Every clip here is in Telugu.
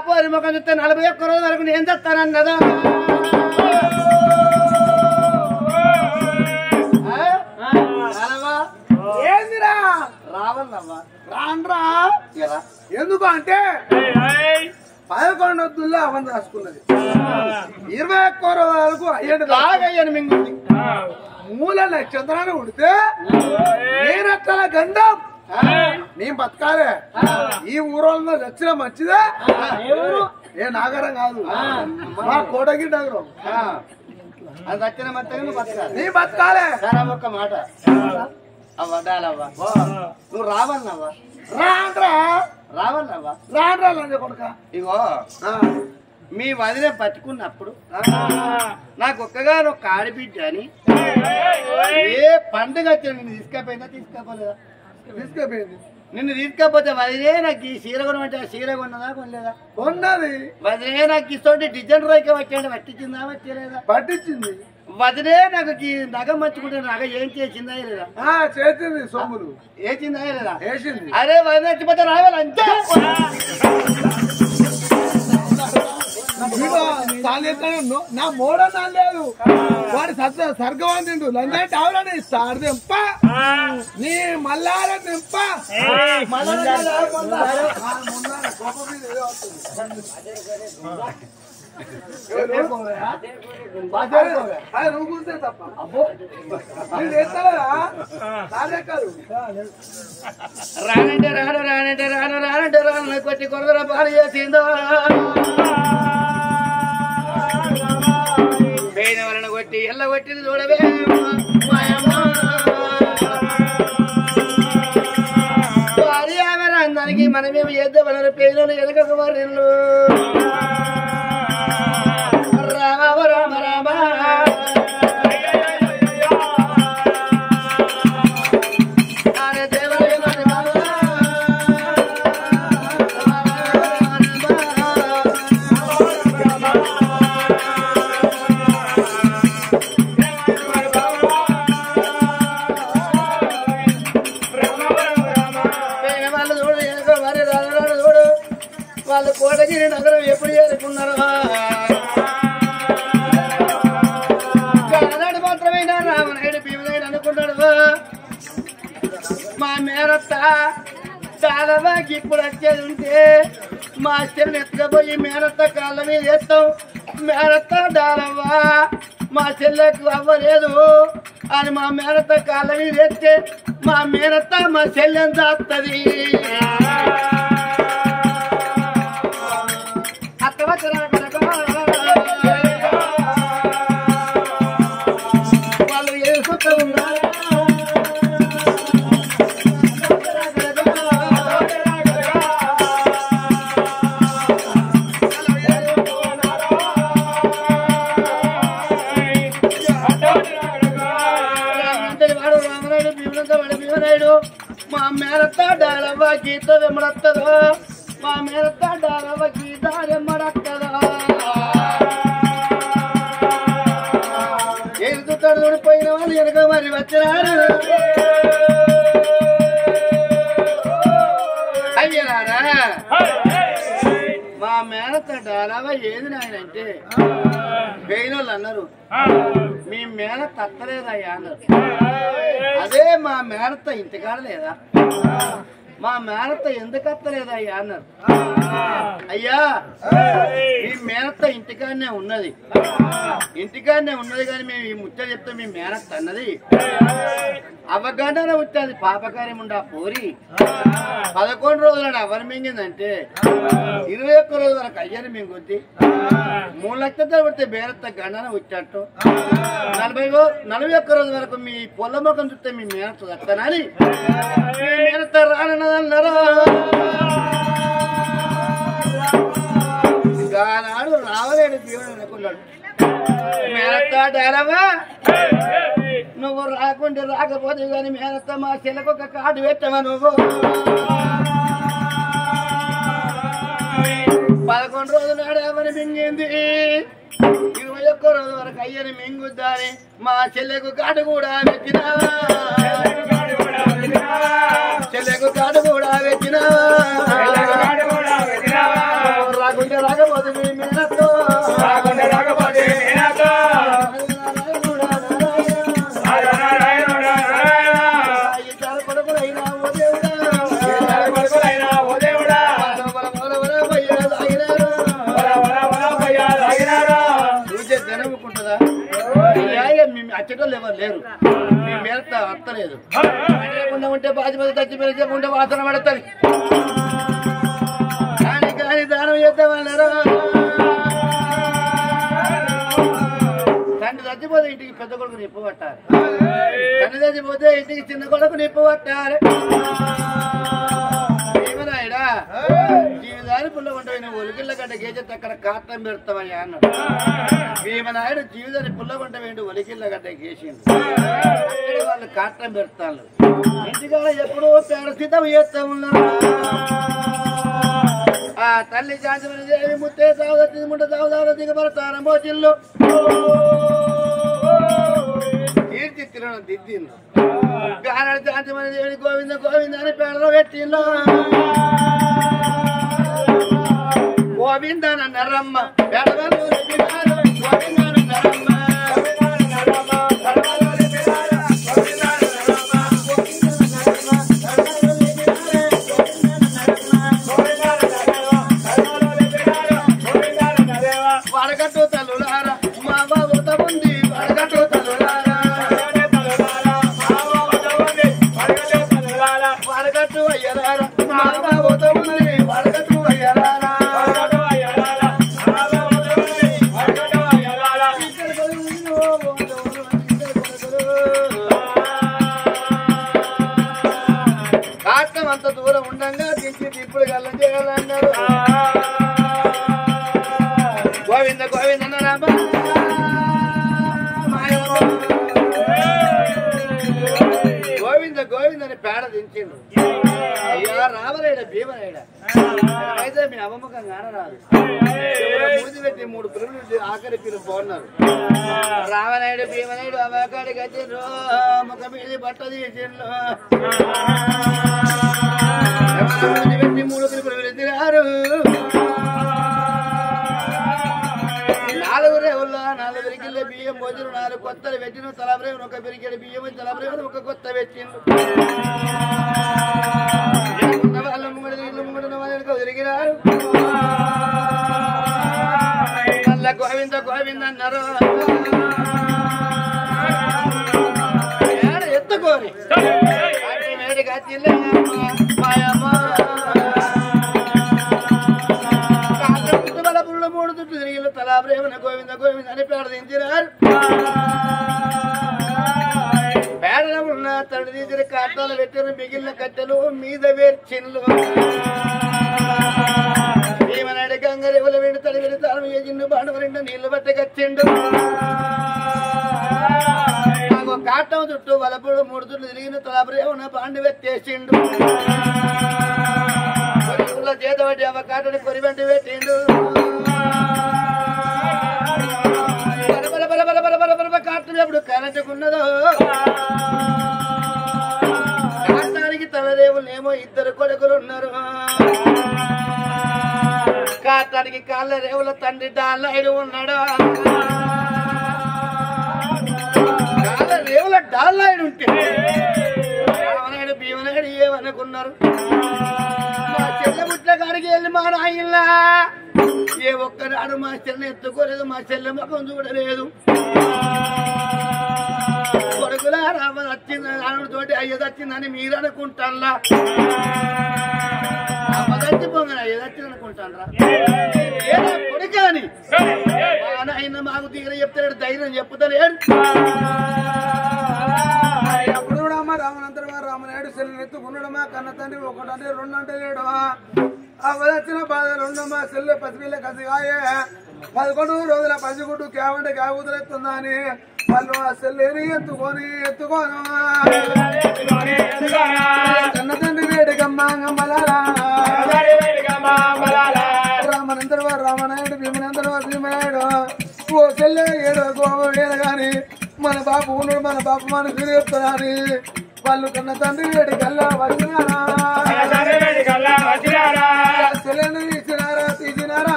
పోరి ముఖం చూస్తే 41 రోజుల వరకు నేను చేస్తానన్నదా ఏందిరా రావన్నమ్మా రాన్రా ఎందుకు అంటే 11 వద్దుల్లో అవన్నీ రాసుకున్నది 21 రోజులకు అయ్యాడు మింగుంది మూల నక్షత్రాన్ని ఉడితే నేనెట్ల గంధం నేను బతకాలే ఈ ఊరోళ్ళలో నచ్చిన మంచిదే ఏ నాగరం కాదు మా కోటగిరి నగరం అది నచ్చిన మంచిగా బతకాలి నీ బతకాలే ఒక్క మాట అవ్వడాలవ్వా నువ్వు రావన్నవ్వా రాన్రా రావన్నవ్వా రాన్రా లంజ కొడుక ఇగో మీ వదిన పట్టుకున్నప్పుడు నాకు ఒక్కగాను ఒక ఆడబిడ్డ అని ఏ పండుగ వచ్చినా నిన్ను తీసుకపోయిందా తీసుకోపోలేదా తీసుకుపోయింది నిన్ను తీసుకపోతే వదిలే నాకు ఈ చీర కొనమంటే ఆ చీర కొన్నదా కొనలేదా కొన్నది వదిలే నాకు ఇస్తోటి డిజైన్ రైకే వచ్చాడు పట్టించిందా వచ్చలేదా పట్టించింది వదిలే నాకు ఈ నగ మంచుకుంటే నగ ఏం చేసిందా లేదా చేసింది సొమ్ములు వేసిందా లేదా వేసింది అరే వదిన వచ్చిపోతే రావాలి అంతే నా మోడ లేదు వాడి సర్గవాన్ తిండు లంజా టావులని ఇస్తాడు దింప నీ మల్లార దింప నువ్వు కూర్చే తప్ప రానంటే రాను రానంటే రాను రానంటే రాను కొట్టి కొరదర పాలు చేసిందో పేన వలన కొట్టి ఎల్ల కొట్టింది చూడవే వారి ఆమె అందరికి మనమేమి చేద్దామన్నారు పేదలు ఎనక వారిల్లు రామ రామ రామ వాళ్ళు కోటగిరి నగరం ఎప్పుడు చేరుకున్నారు కానాడు మాత్రమైనా రామనాయుడు భీమనాయుడు అనుకున్నాడు మా మేనత్త చాలాకి ఇప్పుడు వచ్చేది ఉంటే మా చెల్లిని ఎత్తుకపోయి మేనత్త కాళ్ళ మీద వేస్తాం మేనత్త డాలవ్వా మా చెల్లెకు అవ్వలేదు అని మా మేనత్త కాళ్ళ మీద వేస్తే మా మేనత్త మా చెల్లెని దాస్తుంది వాళ్ళు ఏసుకుంటూ ఉన్నారు వాడు రామనాయుడు భీమనంత వాడు భీమనాయుడు మా మేనత్త డాలవ్వ గీత వెంబడత్తదో మా మేనత్త డాలవ్వ గీత వెంబడత్తదో ఎదుగుతాడు పోయిన వాళ్ళు వెనక మరి వచ్చినారు అయ్యరారా మా మేనత్త డాలవ్వ ఏది నాయనంటే పోయినోళ్ళు అన్నారు మీ మేనత్త అత్తలేదయ్యా అన్నారు అదే మా మేనత్త ఇంటికాడ లేదా మా మేనత్త ఎందుకు అత్తలేదయ్యా అన్నారు అయ్యా మీ మేనత్త ఇంటికాడనే ఉన్నది కానీ మేము ఈ ముచ్చట చెప్తే మీ మేనత్త అన్నది అవగాహన వచ్చేది పాపకార్యం ఉండా పోరి 11 రోజులు ఎవరు మింగిందంటే 21 రోజుల వరకు అయ్యని మింగుద్ది 3 లక్షలతో పడితే బేరత్త గండన వచ్చేట్టు 41 రోజుల వరకు మీ పొల్ల ముఖం చూస్తే మీ మేనత్త దత్తనని మీ మేనత్త రానన్నదన్నారు గానాడు రావలేడు దేవుడు అనుకున్నాడు మేనత్త డైలవా నువ్వు రాకుంటే రాకపోతే కానీ మేనత్త మా చెల్లకు ఒక కార్డు పెట్టవా నువ్వు 11 రోజులు నాడు ఎవరిని మింగింది 21 రోజు వరకు అయ్యని మింగుద్దాని మా చెల్లెకు కార్డు కూడా పెట్టినావా చెల్లెకు కార్డు కూడా పెట్టినావా రాకుంటే రాకపోతే మీ మేనతో అచ్చటోళ్ళు ఎవరు లేరు మీ మేనత అత్తలేదు ఉంటే బాధ్యత చచ్చిపోతే వాసన పడుతుంది కానీ దానం చేద్దామన్నారు తండ్రి చచ్చిపోతే ఇంటికి పెద్ద కొడుకు నిప్పు పట్టాలి తండ్రి చచ్చిపోతే ఇంటికి చిన్న కొడుకు నిప్పు పట్టాలి భీమనాయుడా జీవితాన్ని పుల్లగుంట ఒలికిళ్ళ గడ్డ గేజెత్తి అక్కడ కాటం పెడతామని అన్నాడు భీమనాయుడు జీవితాన్ని పుల్లగుంట వేయండి ఒలికిళ్ళ గడ్డ గేసిండు వాళ్ళు కాటం పెడతాను ఇంటికాడ ఎప్పుడూ పేడ సిద్ధం చేస్తా ఉన్నారు ఆ తల్లి శాంతిమని దేవి ముత్తే సాగుదత్తి ముంట సాగుదారు దిగబడతారమ్మో చిల్లు తీర్చిత్తిన దిద్దింది గానాడు శాంతిమని దేవిని గోవింద గోవింద అని పేడలో పెట్టిండు గోవిందనరమ్మ పేడవలు గోవిందనరమ్మ వడగట్టు తల్లులారా మా బాబుత ఉంది వడగట్టు తల్లులారా వడగట్టు అయ్యలారా మా బాబుత ఉంది వడగట్టు అయ్యలారా కాటం అంత దూరం ఉండంగా దించి ఇప్పుడు గల్లం చేయాలన్నారు గోవింద గోవింద రామ గోవింద గోవింద అని పేడ దించిండు అయ్యా రామరాయుడ భీమరాయుడ అయితే మీ అమ్మమ్మకం కానరాదు ముడిది పెట్టి 3 పిల్లలు ఆఖరి పిల్లలు బాగున్నారు రామనాయుడు భీమనాయుడు అమ్మకాడికి వచ్చిండ్రు ముఖ మీద బట్ట తీసిండ్రు పెట్టి 3 పిల్లలు ఎత్తిరారు 4 రేవుల్లో 4 పిరికిళ్ళ బియ్యం భోజనం 4 కొత్తలు పెట్టిన తలబ్రేవును 1 పిరికెడు బియ్యం తలబ్రేవును 1 కొత్త పెట్టిండు వాళ్ళు ముంగడిన వాళ్ళు తిరిగినారు మళ్ళా గోవింద గోవింద అన్నారు ఎత్తుకోని వేడిగా మాయమ్మ బలపురుడు 3 చుట్టూ తిరిగి తలాబ్రేవున గోవింద గోవింద అని పేడదించినారు పేడలో ఉన్న తడి తీసిన కాటాలు పెట్టిన మిగిలిన కట్టెలు మీద వేర్చిన్లు భీమనాయుడు గంగరేవుల వెండి తడి వెడి తాను చేసిండు బాండవ 2 నీళ్లు పట్టకొచ్చిండు నాకు కాటం చుట్టూ వలపుడు 3 చుట్టూ తిరిగిన తలాబ్రేవున బాండి వెత్తేసిండు చేత పట్టి అవ కాటని కొరి వెంట పెట్టిండు కాటం ఎప్పుడు కరెంటుకున్నదో కాటానికి తలరేవులేమో 2 కొడుకులు ఉన్నారు కాటానికి కాళ్ళ రేవుల తండ్రి డాల్లాయుడు ఉన్నాడు కాళ్ళ రేవుల డాల్లాయుడు ఉంటే రామనాయుడు భీమనాయుడు ఏమనుకున్నారు మా చెల్లె ముట్ల కాడికి వెళ్ళి మా నాయనలా ఏ ఒక్కనాడు మా చెల్లె ఎత్తుకోలేదు మా చెల్లె ముఖం చూడలేదు కొడుకులా రామ వచ్చింది రాముడితోటి అయ్య వచ్చిందని మీరు అనుకుంటారా అమ్మ చచ్చిపోగానే అయ్య వచ్చింది అనుకుంటారా ఏదో కొడుకాని మా నాయన మాకు తీర చెప్తాడు ధైర్యం చెప్పుతలేడు అప్పుడు కూడా అమ్మ రామనంతరం రామనాయుడు సెల్లు ఎత్తుకున్నాడమ్మా కన్న తండ్రి 1 అంటే 2 అంటే లేడు వచ్చిన బాధలు ఉండమ్మా సెల్లె పసిపిల్ల కసిగాయే 11 రోజుల పసిగుడ్డు కేవంటే కాగుతులెత్తుందా అని వాళ్ళు ఆ సెల్లేని ఎత్తుకోను కన్న తండ్రి వేడికమ్మా రామనంతరం రామనాయుడు భీమనంతరం భీమనాయుడు ఓ సెల్లె ఏడో గోవేడ గాని మన బాబు ఉన్నాడు మన బాబు మనకు చెప్తారా అని వాళ్ళు కన్న తండ్రి వేడి కల్లా వచ్చినారా సెల్లను ఇచ్చినారా తీసినారా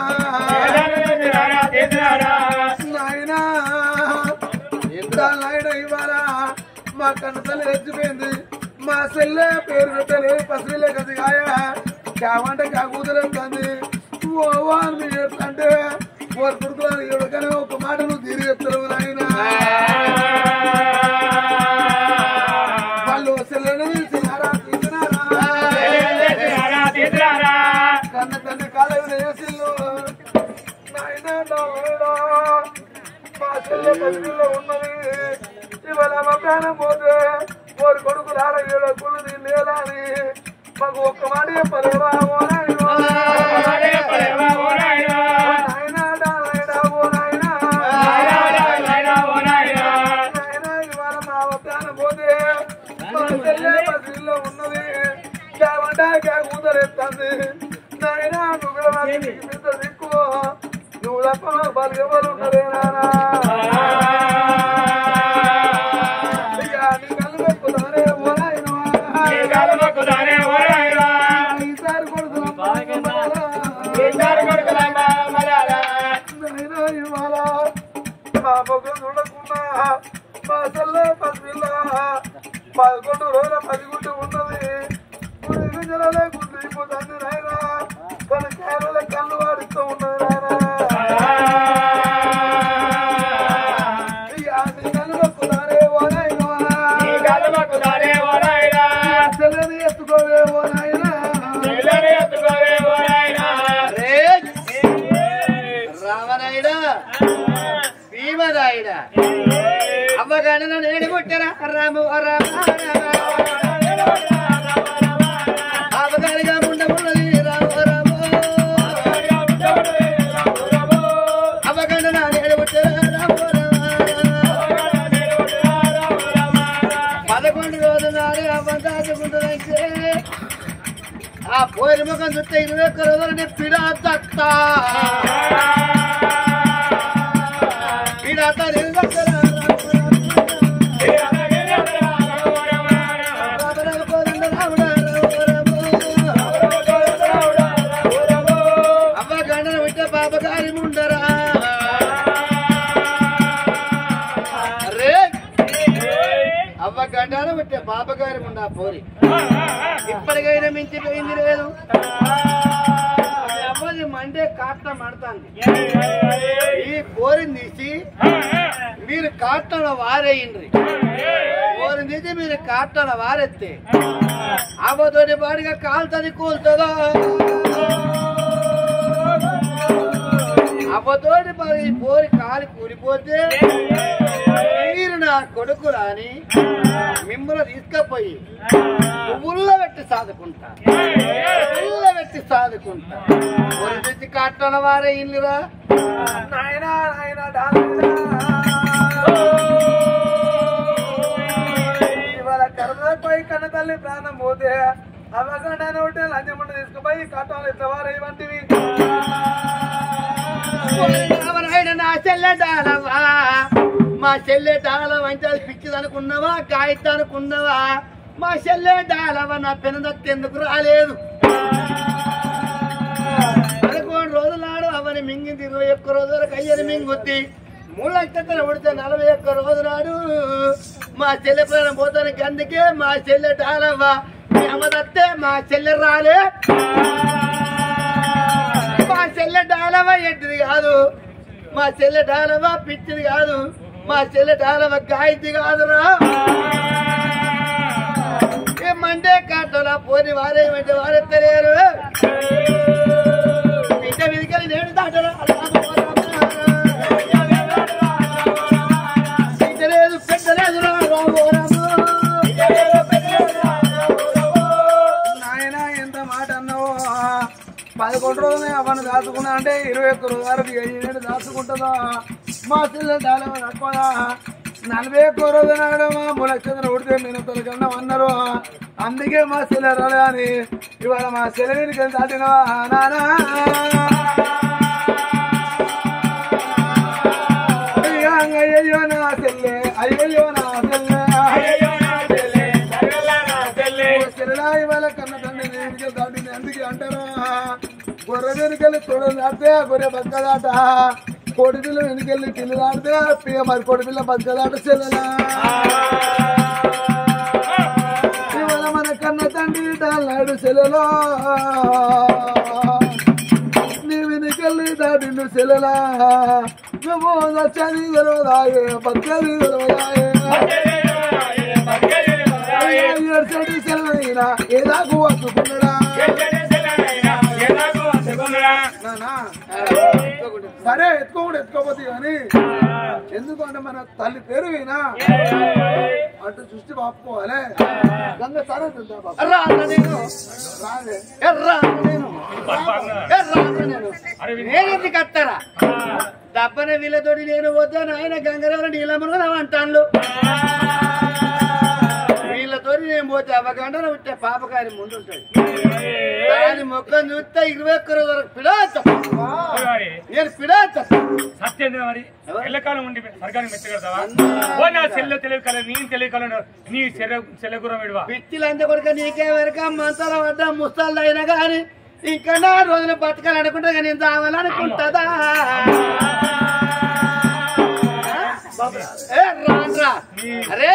కన్న తల్లి రెచ్చిపోయింది మా సెల్లె పేరు పెట్టలేదు పసిలే కది కాయ కావంటే కాకూతురేస్తుంది ఓ అని అంటే ఓరు కొడుకులు ఎవరికైనా ఒక మాట నువ్వు తీరి చెప్తారు నాయన వాళ్ళు సెల్లెను తీసినారా కన్న తండ్రి కాలేజీ వేసిల్లు నాయన మా చెల్లె పసిలో ఉన్నది ఇవాళ మా ప్రాణం పోతే ఓరు కొడుకు రాడ ఏడో కుళ్ళు లేదా అని మాకు ఒక్క మాట చెప్పలేవా ఓ నాయనా ఇవాళ మా ప్రాణం పోతే మా చెల్లె పసిలో ఉన్నది కావంటే కూతురేస్తుంది నాయన నువ్వు కూడా నాకు ఇంత దిక్కు నువ్వు తప్ప బలిగవలు ఉన్నదే నానా మా మొగ్గు చూడకుండా మా చెల్లె పసిపిల్ల 11 రోజుల 10 గుంట ఉన్నది జలలే గుంటు అయిపోతుంది నాయన తన కేరళ కళ్ళు వాడిస్తూ ఉన్నది నాయన కళ్ళు మొక్కుతారే ఓ నాయన చెల్లెని ఎత్తుకోవే ఓ నాయన రామనాయుడా భీమనాయుడా అవ్వగానే నేను కొట్టారా రాము అవగారిగా ఉండమున్నది రాము అవ్వగానే నేను కొట్టారా రాము 11 రోజులు నాడే అవ్వ దాచుకుంటుందంటే ఆ పోయిన ముఖం చుట్టే 21 రోజులని పిడాత అవ్వ గండన విట్టే పాపగారి ముండరా అవ్వ గండాన విట్టే పాపగారి ముండా పోరి ఇప్పటికైనా మించిపోయింది లేదు అవ్వది మండే కాట్ట మడతాంది ఈ పోరిని తీసి మీరు కాట్టన వారేయండ్రి పోరిని తీసి మీరు కాట్టన వారెత్తే అవ్వతోటి పాడిగా కాలుతుంది కూలుతుందా అవ్వతోటి మరి పోరి కాలి కూలిపోతే మీరు నా కొడుకు రాని మిమ్మల్ని తీసుకపోయి పువ్వుల్లో పెట్టి సాదుకుంటా పోరి తెచ్చి కాట్టన వారే ఇల్లురా నాయనా ఇవాళ కరదపోయి కన్న తల్లి ప్రాణం పోతే అవగానే ఒకటే లంచముండ తీసుకుపోయి కట్టాలు ఎత్తవారు వంటివి నా చెల్లె డాలవా మా చెల్లె డాల వంచాలి పిచ్చిది అనుకున్నావా కాగిత అనుకున్నావా మా చెల్లె డాలవా నా పెనదత్తి ఎందుకు రాలేదు 11 రోజుల నాడు అవని మింగింది 21 రోజుల వరకు అయ్యని మింగుద్ది 3 నక్షత్రాలు ఉడితే 41 రోజు నాడు మా చెల్లె ప్రాణం పోతానికి అందుకే మా చెల్లె డాలవ్వ మీ అమ్మదత్తే మా చెల్లె రాలే మా చెల్లె డాలవ్వ ఎట్టిది కాదు మా చెల్లె డాలవ్వ పిచ్చిది కాదు మా చెల్లె డాలవ్వ గాయత్రి కాదురా మండే కాటలా పోని వారేమంటే వారెత్తలేరు బిడ్డ విధికలి నేను దాటరా లేదు పెట్టలేదు నాయన ఎంత మాట అన్నావు 11 రోజులే అవన్నీ దాచుకున్నా అంటే 21 రోజుల వరకు ఏడు దాచుకుంటుందా మా చెల్లె డాలవ తక్కువదా 41 రోజు నాడు మా ములక్షత్రం ఉడితే మీనతల కన్నా అన్నారు అందుకే మా చెల్లె రాలే అని ఇవాళ మా చెల్లెనికి దాటినవా నానా అయ్యో నా చెల్లె అయ్యో నా చెల్లె చెల్లెలా ఇవాళ కన్న తండ్రి వెనుకలు దాటింది అందుకే అంటారు గొర్రె వెనుకలు తొడలు దాటితే గొర్రె బతకదాట కోడి పిల్ల వెనుకెళ్ళి పిల్లి దాటితే మరి కోడి పిల్ల బతకదాట చెల్లెలా నాడు సెలలో నీవి నీకెళ్ళి దాటిండు సెలలా నువ్వు నచ్చది తెలవదాయే పచ్చది తెలవదాయే ఎర్సటి సెలవైనా ఏదాకు వస్తుకున్నాడా సరే ఎత్తుకోపోతే కానీ ఎందుకంటే మన తల్లి పేరు వినా అటు చూసి బాపుకోవాలి గంగ సరే నేను కట్టారా దప్పన వీళ్ళతోటి నేను వద్దాను ఆయన గంగరేవర నీలమ్మను అంటాను వీళ్ళతోటి నేను పోతే అవగాండ ఉంటే పాపకారి ముందు ఉంటుంది దాని మొక్కను చూస్తే 21 రోజులకు పిడాచ నేను పిడాచ సత్యం మరి ఎల్లకాలం ఉండి సర్గానికి మెచ్చగడతావా నా చెల్లె తెలియకల నేను తెలియకల నీ చెల్లెగురం విడువా పిచ్చిలంతా కొడుక నీకే వరక మంచాల వద్ద ముస్తాలు అయినా కానీ ఇంకా నా రోజులు బతకాలనుకుంటా నేను తావాలనుకుంటుందా రాన్రా అరే